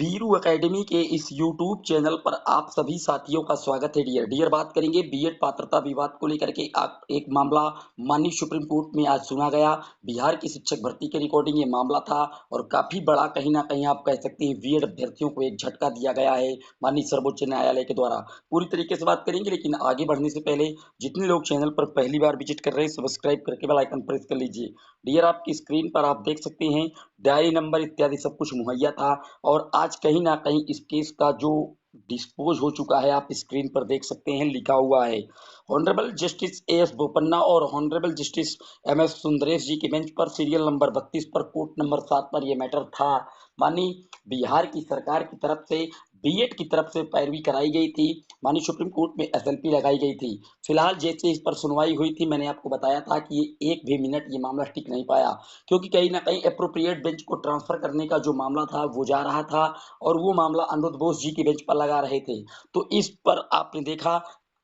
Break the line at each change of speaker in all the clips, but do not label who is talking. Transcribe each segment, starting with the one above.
Biru academy के इस YouTube channel पर आप सभी साथियों का स्वागत है। डियर बात करेंगे बीएड पात्रता विवाद को लेकर के एक मामला माननीय सुप्रीम कोर्ट में आज सुना गया। बिहार की शिक्षक भर्ती के रिकॉर्डिंग ये मामला था और काफी बड़ा कहीं ना कहीं आप कह सकते हैं बीएड अभ्यर्थियों को एक झटका दिया गया है माननीय सर्वोच्च न्यायालय के द्वारा। पूरी तरीके से बात करेंगे, लेकिन आगे बढ़ने से पहले जितने लोग चैनल पर पहली बार विजिट कर रहे हैं सब्सक्राइब करके बेल आइकन प्रेस कर लीजिए। डियर आपकी स्क्रीन पर आप देख सकते हैं डायरी नंबर इत्यादि सब कुछ मुहैया था और आज कहीं ना कहीं इस केस का जो डिस्पोज हो चुका है आप स्क्रीन पर देख सकते हैं, लिखा हुआ है ऑनरेबल जस्टिस एएस बोपन्ना और ऑनरेबल जस्टिस एमएस सुंदरेश जी के बेंच पर सीरियल नंबर 32 पर कोर्ट नंबर 7 पर यह मैटर था। मानी बिहार की सरकार की तरफ से बीएड की तरफ से पैरवी कराई गई थी, मानी सुप्रीम कोर्ट में एसएलपी लगाई गई थी। फिलहाल जैसे इस पर सुनवाई हुई थी मैंने आपको बताया था कि ये एक भी मिनट ये मामला टिक नहीं पाया, क्योंकि कहीं ना कहीं अप्रोप्रिएट बेंच को ट्रांसफर करने का जो मामला था वो जा रहा था और वो मामला अनिरुद्ध बोस जी के बेंच पर लगा रहे थे। तो इस पर आपने देखा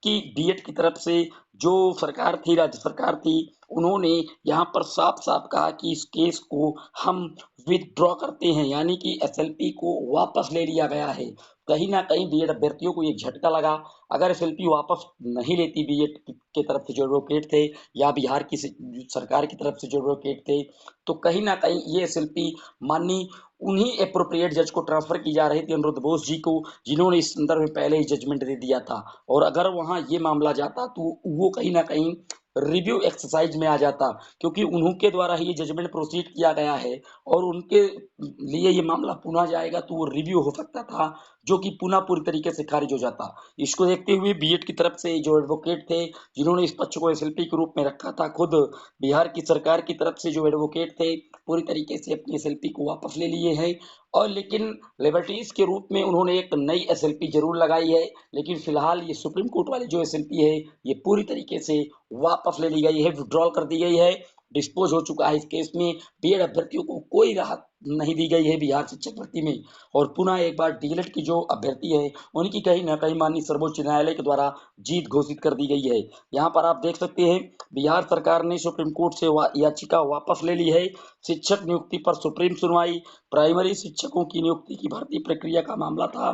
कि बीएड की तरफ से जो सरकार थी, राज्य सरकार थी, उन्होंने यहाँ पर साफ साफ कहा कि इस केस को हम विथड्रॉ करते हैं, यानी कि एसएलपी को वापस ले लिया गया है। कहीं ना कहीं बीएड अभ्यर्थियों को एक झटका लगा। अगर एसएलपी वापस नहीं लेती बीएड के तरफ से जो एडवोकेट थे या बिहार की सरकार की तरफ से जो एडवोकेट थे, तो कहीं ना कहीं ये एसएलपी माननीय उन्हीं एप्रोप्रिएट जज को ट्रांसफर की जा रही थी, अनिरुद्ध बोस जी को, जिन्होंने इस संदर्भ में पहले ही जजमेंट दे दिया था। और अगर वहां ये मामला जाता तो वो कहीं ना कहीं रिव्यू एक्सरसाइज में आ जाता, क्योंकि उन्हों के द्वारा ही ये जजमेंट प्रोसीड किया गया है और उनके लिए ये मामला पुनः जाएगा तो वो रिव्यू हो सकता था, जो कि पुनः पूरी तरीके से खारिज हो जाता। इसको देखते हुए बीएड की तरफ से जो एडवोकेट थे जिन्होंने इस पक्ष को एसएलपी के रूप में रखा था, खुद बिहार की सरकार की तरफ से जो एडवोकेट थे पूरी तरीके से अपनी एसएलपी को वापस ले लिए हैं। और लेकिन लिबर्टीज के रूप में उन्होंने एक नई एसएलपी जरूर लगाई है, लेकिन फिलहाल ये सुप्रीम कोर्ट वाली जो एसएलपी है ये पूरी तरीके से वापस ले ली गई है, विड्रॉल कर दी गई है, डिस्पोज हो चुका है। इस केस में बीएड अभ्यर्थियों को कोई राहत नहीं दी गई है बिहार शिक्षक भर्ती में। और पुनः एक बार डीएलएड की जो अभ्यर्थी है उनकी कहीं ना कहीं माननीय सर्वोच्च न्यायालय के द्वारा जीत घोषित कर दी गई है। यहाँ पर आप देख सकते हैं बिहार सरकार ने सुप्रीम कोर्ट से याचिका वापस ले ली है। शिक्षक नियुक्ति पर सुप्रीम सुनवाई, प्राइमरी शिक्षकों की नियुक्ति की भर्ती प्रक्रिया का मामला था।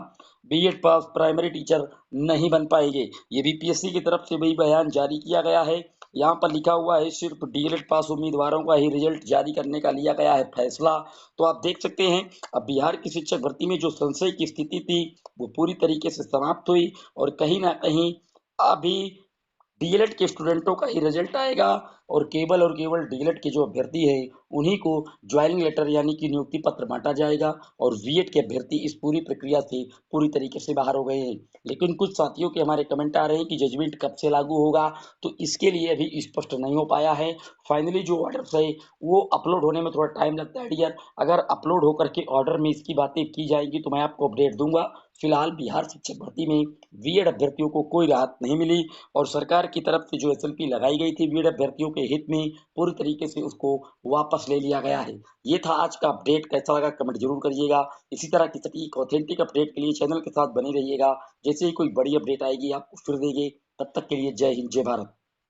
बीएड पास प्राइमरी टीचर नहीं बन पाएंगे, ये बीपीएससी की तरफ से भी बयान जारी किया गया है। यहाँ पर लिखा हुआ है सिर्फ डीएलएड पास उम्मीदवारों का ही रिजल्ट जारी करने का लिया गया है फैसला। तो आप देख सकते हैं अब बिहार की शिक्षक भर्ती में जो संशय की स्थिति थी वो पूरी तरीके से समाप्त हुई और कहीं ना कहीं अभी डीएलएड के स्टूडेंटों का ही रिजल्ट आएगा और केवल डीएलएड के जो अभ्यर्थी है उन्हीं को ज्वाइनिंग लेटर यानी कि नियुक्ति पत्र बांटा जाएगा और बीएड के अभ्यर्थी इस पूरी प्रक्रिया से पूरी तरीके से बाहर हो गए हैं। लेकिन कुछ साथियों के हमारे कमेंट आ रहे हैं कि जजमेंट कब से लागू होगा, तो इसके लिए अभी स्पष्ट नहीं हो पाया है। फाइनली जो ऑर्डर है वो अपलोड होने में थोड़ा टाइम लगता है डियर। अगर अपलोड होकर के ऑर्डर में इसकी बातें की जाएंगी तो मैं आपको अपडेट दूंगा। फिलहाल बिहार शिक्षक भर्ती में बीएड अभ्यर्थियों को कोई राहत नहीं मिली और सरकार की तरफ से जो एसएलपी लगाई गई थी बीएड अभ्यर्थियों के हित में पूरी तरीके से उसको वापस ले लिया गया है। ये था आज का अपडेट, कैसा लगा कमेंट जरूर करिएगा। इसी तरह की सटीक ऑथेंटिक अपडेट के लिए चैनल के साथ बने रहिएगा। जैसे ही कोई बड़ी अपडेट आएगी आपको फिर देंगे। तब तक के लिए जय हिंद, जय भारत।